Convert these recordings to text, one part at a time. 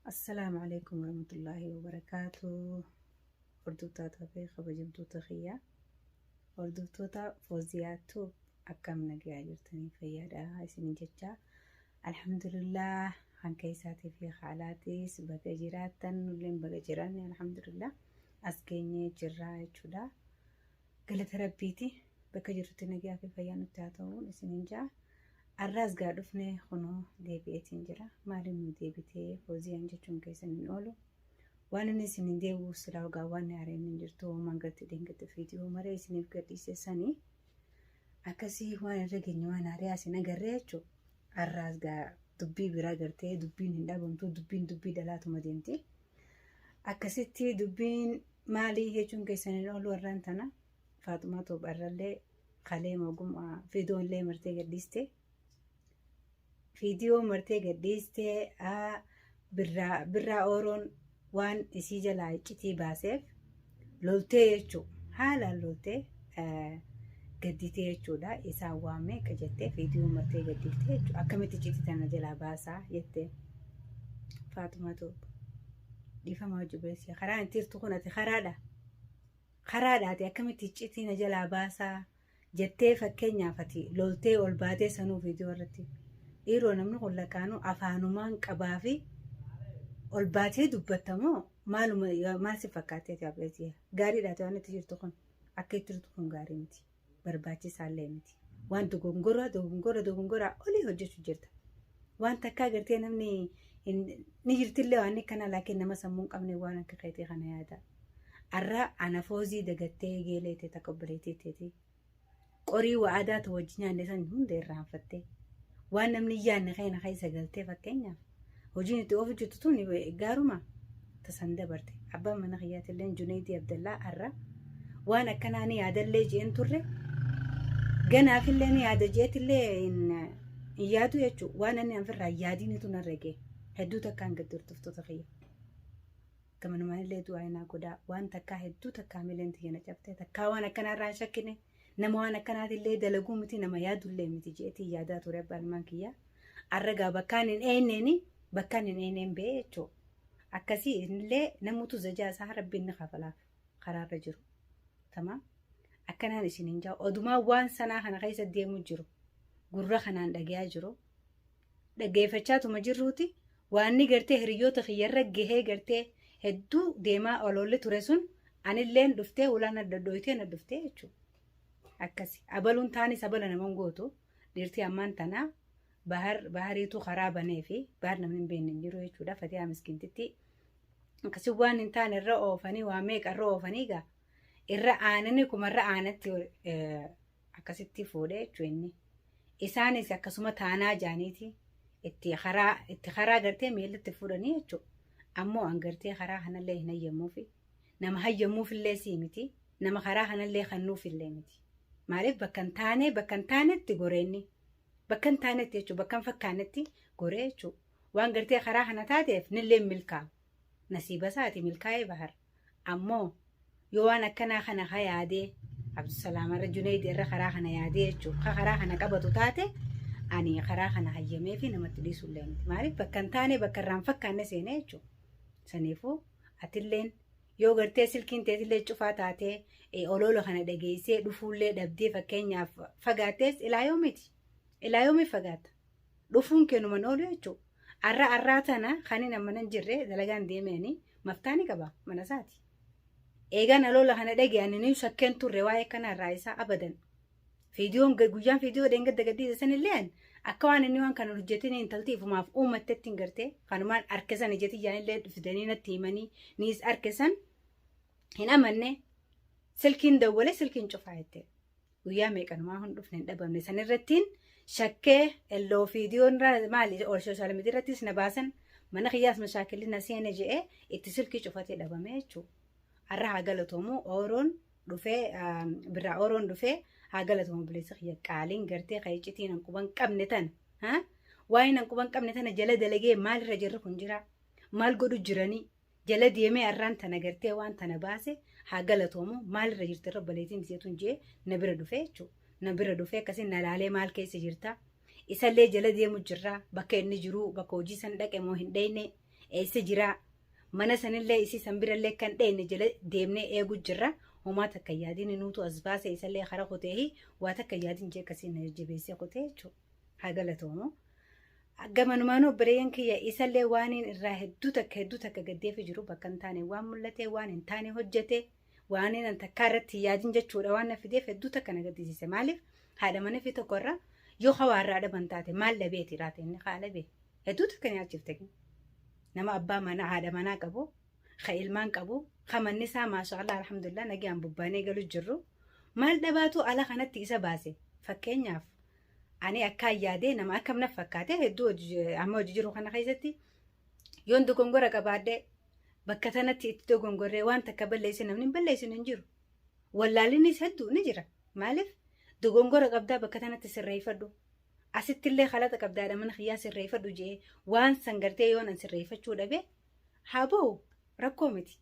السلام عليكم ورحمة الله وبركاته. وردوتا في خبجبتو تخيا وردوتا فوزياتو أكم نجي أجرتني فيادا هاي سنين جتة. الحمد لله عن كيساتي في خالاتي سبقة جيراتا ولين بقى جيراني الحمد لله أسكيني جراي شدا قلت ربيتي بقى جرتني جا في فيانو تاتون سنين جا الراس قاعد فني خنو ديبيتين جرا مالين ديبيتي فوزيان جتون كيسن نقوله وانا نسين ديو سلاو قاوان عرين نجرتو ومان قلت دينك فيديو مري سنين بقديسي ساني أكاسي وانا رجعني وانا رياسي نقريتشو الراس قاعد دبي برا قرتي دبين هندابمتو دبي دلاتو مدينتي أكاسيتي دبين مالي هيجون كيسن نقوله ورانتنا فاطماتو برالي خالي موقوم فيديو اللي مرتي قديستي فيديو مرتي قديستي برا أورون وان إسيجا لايكتي باسف لولتي يجو حالا لولتي قديتي يجو دا إسا وامي كجتي فيديو مرتي قديتي يجو أكمتي جيتي تنجلا باسا يتي فاطمة توب ديفا موجو بيسي خران تير تخونتي خرادا تي أكمتي جيتي نجلا باسا جتي فكينيا فتي لولتي والبادي سنو فيديو رتي إيرو نمنو قل لكانو أفانومان قبافي والباتي دبتمو مال سفكاتي تابلتي غاري داتي وانا تجير تخون أكيد تخون غاري متي برباتي سالي متي وان دوغنغورا أولي هجوشو جرتا وان تكا غرتي نمني نجرت اللي واني كان لكن نما سمون قمني وانا كخيتي خانا يادا أرى أنا فوزي دقتي جيليتي تقبليتي تيتي قري وعادات وجنيا نسان هون دير رانفتي وان نمني يان خينا خي سقلتي فكينيا وجيني توفي جتتوني قاروما تصندبرتي عبا من خيات اللين جنيدي عبد الله أرى وانا كاناني هذا اللي جين ترى جنا في اللي هذا جيت اللي إن يادو يجو وانا ننفر ياديني تنرجع هدوتا كان قدر تفتو تخيل كمان ما اللي دو عينا كدا وان تكا هدوتا كاملين تيجي جبتي تكا وانا كان راشكني نما وانا كان هذا اللي دلقومتي نما يادو اللي متجيتي يادات ورب المانكية الرجع بكان إنني بكان إنن بيتو أكاسي اللي نموتو زجاج ربي نخافلا قرار رجرو تمام أكنا نسين نجاو أدوما وان سنة خنا خيس الديمو جرو قرر خنا ندقيا جرو دقي فتشاتو مجروتي واني قرتي هريو تخير رجيه قرتي هدو ديما أولولي ترسون عن اللين دفتة ولا ندويتي ندفتة شو أكاسي أبلون تاني سبلا نمونغوتو ديرتي أمان تنا بحريتو خرابة نيفي بحرنا من بين نجرو يشو دا فتيها مسكنتتي أكاسي وان انتان الرأو فاني واميك الرأو فانيقا الرأانني كما الرأانتي أكاسيتي فودي جويني إساني سيكاسوما تانا جانيتي اتي خرا غرتي ميلة تفوراني يجو أمو أنغرتي خرا هنا اللي هنا يمو في نما هاي يمو في اللي سيمتي نما خرا هنا اللي خنو في اللي متي معرف بكن تاني تغوريني بكن تاني تيجو بكن فكانتي غوريجو وأنغرتي خرا هنا تاتيف نلي ملكا نسيبة ساتي ملكاي بحر أمو يوانا كنا خنا خيادي عبد السلام الرجونيدي الرخرا خنا يادي جو خرا خنا قبضو تاتي أني خرا خنا هيمي في نمتلي سلين معرف بكن تاني بكرام فكان نسيني جو سنيفو أتلين يو غرتي سلكين تيتلي تشوفا تاتي أولولو خنا دقيسي دفولي دبدي فكينيا فقاتيس إلى يومي فقات دفون كنو من أولو جو أراتنا خانينا من نجري دلقان ديميني مفتاني كبا منساتي إيجان ألولا هنا دقي أني نيوشا كنتو الرواية كان الرئيسة أبدا فيديو جوجان فيديو دينك دقدي سنة اللين أكوان النيوان كانوا رجتيني انتلتي فما في أمة تتنقرتي كانوا مان أركزان نجتي يعني اللي فدانين التيماني نيس أركزان هنا مني سلكين دولة سلكين شفايتي ويامي كانوا ما هون رفنين دبا من سنة الرتين شكه اللو فيديو مالي أو سوشيال ميديا رتيس نباسن من خياس مشاكل الناسية نجي اتصل شوفاتي دبا ميتشو الرها قالتهم أورون دفع برا أورون دفع قالتهم بليسخ يقالين قرتي خيجتين نكوبان كابنتان ها واين نكوبان كابنتان جلد لجي مال رجر كنجرا مال قدو جراني جلد يمي أران تنا قرتي وان تنا باسي قالتهم مال رجر ترى بليتين سيتون جي نبرة دفع كسي نلالي مال كيس جرتا إسالي جلد يمو جرا بكا نجرو بكا وجيسان دك مو هنديني eessa jiraa mana sanillee isii sanbirallee kan dheenne jala deemnee eegu jirra homaa takka yaadiin nuutu as baase isallee hara qoteehi waa takka yaadiin jee akkasii na jajjabeessee qotee jechuudha haa galatoomu. Gamanumaanoo bireeyyan kiyya isallee waaniin irraa hedduu takka gaddeefi jiru bakka hin taane waan mul'ate waan hin taane hojjete waaniin an takkaa irratti yaadiin jechuudha waan na fideef hedduu takka na gaddisiise maaliif haadha mana fi tokkorra yoo hawaarraa dhaban taate maal dhabeeti laata inni haala bee hedduu takka nyaachifte nama abbaa mana haadha manaa qabu ka ilmaan qabu ka manni isaa maashaallah alhamdulillah nagaan bubbaanee galu jirru maal dhabaatu ala kanatti isa baase fakkeenyaaf ani akka yaadee nama akkam na fakkaate hedduu amma hojii jiru kana keessatti yoon dogongora qabaadde bakka tanatti itti dogongorree waan takka balleesse namni balleessin hin jiru wallaalinis hedduu ni jira maaliif dogongora qabdaa bakka tanatti sirreeffadhu asittillee khalaata qabdaadha mana khiyyaa sirreeffadhu jee waan sangartee yoon an sirreeffachuu dhabe haa ba'u rakkoo miti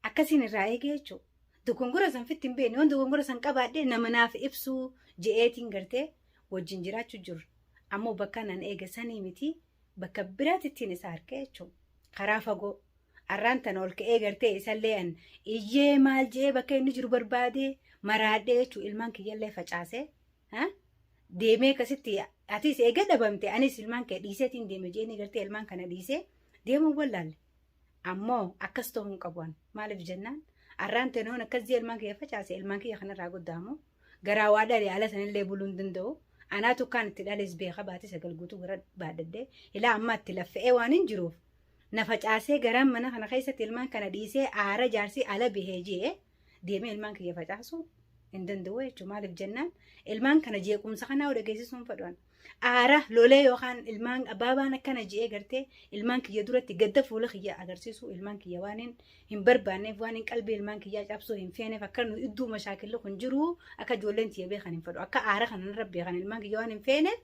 akkasiin irraa eegee jechuudha dogongora san fitti hin beekne yoon dogongora san qabaadhe nama naaf ibsuu je'eetiin gartee wajjin jiraachuu jiru ammoo bakka nan eega sanii miti bakka biraatittiin isa harkee jechuudha karaa fagoo arraan tana ol ka'ee gartee isallee an iyyee maal jee bakka inni jiru barbaadee maraadhee jechuudha ilmaan kiyyallee facaasee deemee akkasitti atis eega dhabamte anis ilmaan kee dhiiseetiin deeme jeeni gartee ilmaan kana dhiisee deemuu wallaalle ammoo akkas ta'uu hin qabuun maaliif jennaan arraan tanoon akkas jee ilmaan kiyya facaase ilmaan kiyya kanarraa guddaamu garaa waa dhalee ala sanillee buluu hin danda'u anaatu kan itti dhales beeka baate sagal guutuu gara baadadde ilaa amma itti laffa'ee waan hin jiruuf na facaasee garaan mana kana keessatti ilmaan kana dhiisee aara jaarsii ala bahee jee deemee ilmaan kiyya facaasu hin danda'u jechuudha maaliif jennaan ilmaan kana jeequmsa kanaa odeessisuun fadhuun aara lolee yookaan ilmaan abaabaan akkana jee gartee ilmaan kiyya duratti gadda fuula kiyya agarsiisu ilmaan kiyya waan hin barbaanneef waan hin qalbii ilmaan kiyyaa cabsuu hin feeneef akka nu iddoo mashaakilli kun jiru akka ijoolleen tiyya beekan hin fadhu akka aara kanarra beekan ilmaan kiyya waan hin feeneef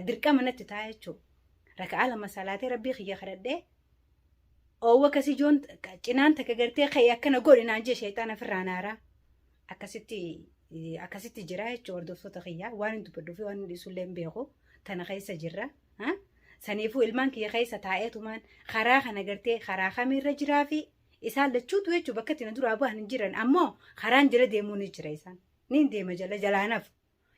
dirqama natti ta'a jechuudha raka'aa lama salaatee rabbii kiyya kadhadhee oowwa akkasii joon cinaan takka gartee ka'ee akkana godhinaan jee sheexaana firraan aaraa akkasitti jira jechuudha hordoftoota kiyyaa waan hin dubbaduu fi waan hin dhiisullee hin beeku tana keessa jirra saniifuu ilmaan kiyya keessa taa'eetumaan karaa kana gartee karaa kamiirra jiraa fi isaan lachuutu jechuudha bakka itti na duraa bu'an hin jiran ammoo karaan jala deemuu ni jira isaan ni deema jalaanaaf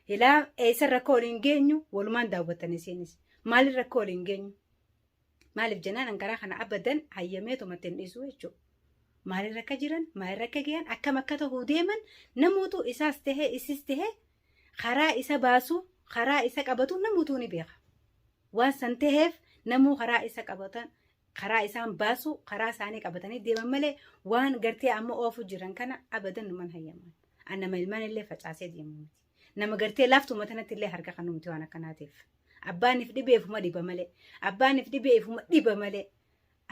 ilaa eessa rakkoo waliin geenyu walumaan daawwatan isiinis maaliif rakkoo waliin geenyu maaliif jennaan karaa kana abadan hayyameetumatti hin dhiisu jechuudha. Maaliirra akka jiran maaliirra akka gahan akkam akka ta'uu deeman namoota isaas tahee isis tahee karaa isa baasu karaa isa qabatu namoota ni beeka waan san taheef namuu karaa isa qabatan karaa isaan baasu karaa isaanii qabatanii deeman malee waan gartee amma oofu jiran kana abadan numan hayyaman annama ilmaan illee facaasee deemu miti nama gartee laaftuma tanatti illee harka kan numti waan akkanaatiif abbaaniif dhibeefuma dhiba malee abbaaniif dhibeefuma dhiba malee.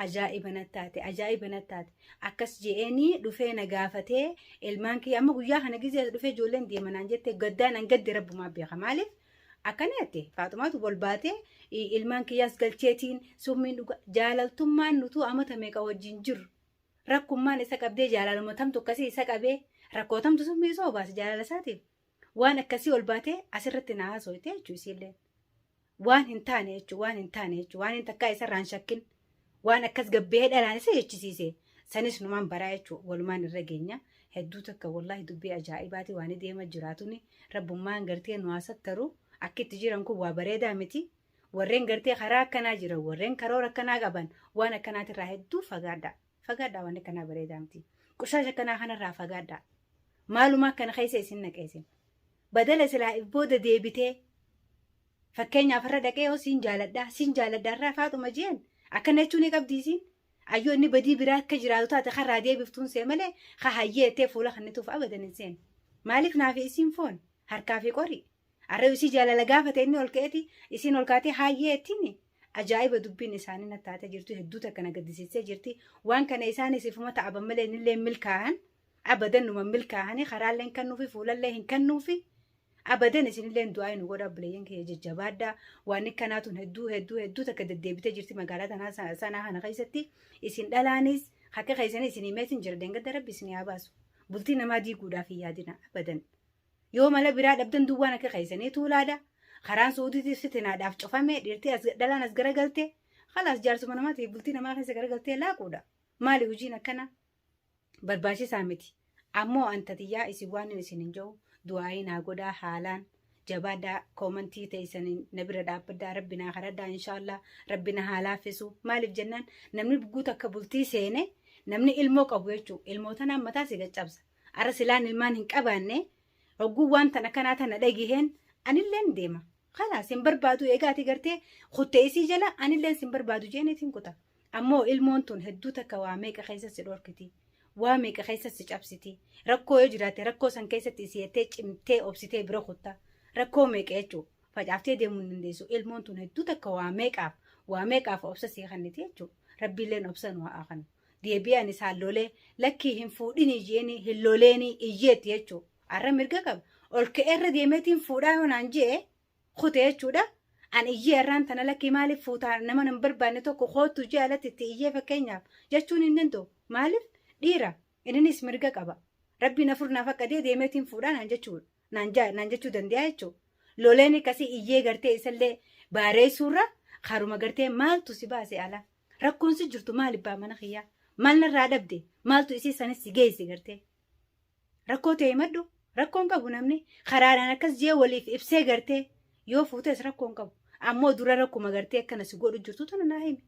Ajaa'iba nattaate akkas je'eenii dhufee na gaafatee ilmaan kiyya amma guyyaa kana gizee dhufee ijoolleen deemanaan jettee gaddaan an gadde rabbumaa beeka maaliif akkana jette Faatumaatu bol baatee ilmaan kiyyaas galcheetiin summiin dhuga jaalaltummaan nutu amata meeqa wajjin jiru rakkummaan isa qabdee jaalalummatamtu akkasii isa qabee rakkootamtu summii isa obaase jaalala isaatiif waan akkasii ol baatee asirratti na haasooyte jechuu isiillee waan hin taane jechuu waan hin takkaa isarraan shakkin. Waan akkas gabbee dhalaan isa jechisiise sanis numaan baraa jechuudha walumaan irra geenya hedduu takka wallaahi dubbii ajaa'ibaati waan deema jiraatuni rabbummaan gartee nu haasattaru akka itti jiran kun waa bareedaa miti warreen gartee karaa akkanaa jiran warreen karoora akkanaa qaban waan akkanaatirraa hedduu fagaadhaa waan akkanaa bareedaa miti qushaasha akkanaa kanarraa fagaadhaa maalumaa akkana keessa isin naqeessin badala silaa booda deebitee fakkeenyaaf irra dhaqee yoo siin jaaladhaa irraa Faatuma jeen. Akkana jechuun ni qabdiisiin ayyoo inni badii biraa akka jiraatu taate karaa deebiftuun see malee hayyeettee fuula kannituuf abadan hin seenu maaliif naaf isiin foon harkaa fi qorii arra isii jaalala gaafate inni ol ka'eeti isiin ol kaatee hayyeettiin ajaa'iba dubbiin isaanii nattaatee jirtu hedduu takka na gaddisiisee jirti waan kana isaanis ifuma ta'aban malee innillee milkaa'an abadan numa milkaa'anii karaallee hin kannuufi fuulallee hin kannuufi. Abadan isinillee du'aa nu godha bileeyyan kee jajjabaadhaa waan akkanaatuun hedduu takka deddeebitee jirti magaalaa tanaa sanaa kana keessatti isin dhalaanis akka keessanii isin himeetiin jira deengadda rabbi isin haa baasu bultii namaa diiguudhaaf hin yaadina abadan yoo mala biraa dhabdan duwwaan akka keessanii tuulaadha karaan suudiitiif fitinaadhaaf cufame dhiirtii dhalaan as garagalte خلاص جالسوا من ماتي بلتينا ما خيسة قرقلتي لا قودا مالي وجينا كنا برباشي سامتي أمو أنت تيا إسيواني نسينجو دعائي ناقودا حالان جبادا كومنتي تيسن نبرة دابدا ربنا خردا إن شاء الله ربنا هالافسو مالي بجنان نمني بقوتا كبلتي سيني نمني إلموك أبويتشو إلموتنا متاسي جابسا أرسلان المان هنك أباني عقو وانتنا كانتنا دايجيهن أنا اللين ديما خلاص سنبربادو إيقاتي قرتي خطيسي جلا أنا اللين سنبربادو جينيتين كتا أمو إلمونتون هدوتا كواميك خيسا سلوركتي واميك خيسا سجابسيتي ركو يجراتي ركو سن كيسا تيسيتي چمتي أبسيتي برو خطا ركو ميك إيجو فجعفتي ديمون نديسو إلمونتون هدوتا كواميك أف أبسسي خانيتي إيجو ربي لين أبسن وآخن ديبياني سالولي لكي هم فوديني جيني هلوليني إيجيت يجو عرا مرقا قب والكئر ديمتين فودايون عنجي خوتي يجودا عن إيجي أران تنا لكي مالي فوتا نما نمبرباني توكو خوتو جالتي تيجي فكينيا جاتشوني نندو مالف ديرا إنني سمرقا قبا ربي نفرنا فكا ديمتين فودان نانجاتشو دنديا يجو لوليني كسي إيجي غرتي إسالي باري سورة خارو غرتي مال تسيباسي على ركون سجرتو مالي بامانا خيا مالنا رادبدي مالتو إسي ساني سيجيسي غرتي ركوتي يمدو ركون قبو نمني خراران أكس جي وليف إبسي غرتي يو فوتس ركون قبو أمو دورا ركو مغرتي كان سيقولو جرتو تنا ناهيم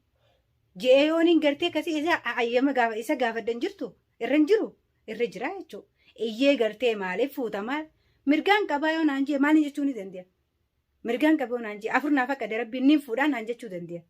جي ايونين غرتي كسي إسا عيما غافا إسا غافا دنجرتو إرنجرو إرجرا يجو إيه غرتي مالي فوتا مال مرغان قبايو نانجي مالي جتوني دنديا مرغان قبايو نانجي أفرنا فكا دي ربي نين فودا نانجي چو دنديا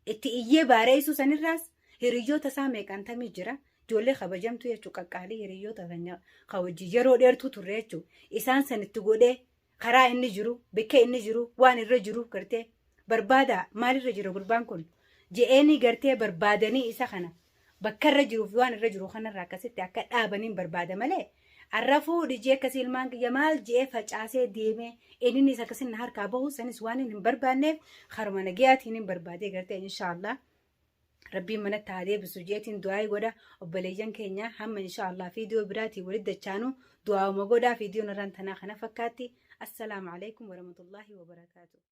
إتي إيه باريسو سن الراس هريو تسامي كان تامي جرا جولي خبجمتو يجو قاقالي هريو تسانيا خوجي جرو ديرتو تريجو إسان سنتو قودي خرا إني جرو بكي إني جرو وان الرجرو كرتي بربادا مالي رجرو بربان كن جئيني كرتي بربادني إسا خنا بكر رجرو وان الرجرو خنا راكستي أكاد آبانين بربادا مالي عرفو دي جي كسي المانك يمال جي فجاسي ديمي إنني ساكسي نهار كابوه سنس وانين بربانيف خرمانا جيات هنين بربادي كرتي إن شاء الله ربي من التعدي بسجيتين دعاء ودا وبليجان كينيا هم إن شاء الله فيديو براتي ولد الشانو دعاء ومقودا فيديو نران تناخنا فكاتي السلام عليكم ورحمة الله وبركاته.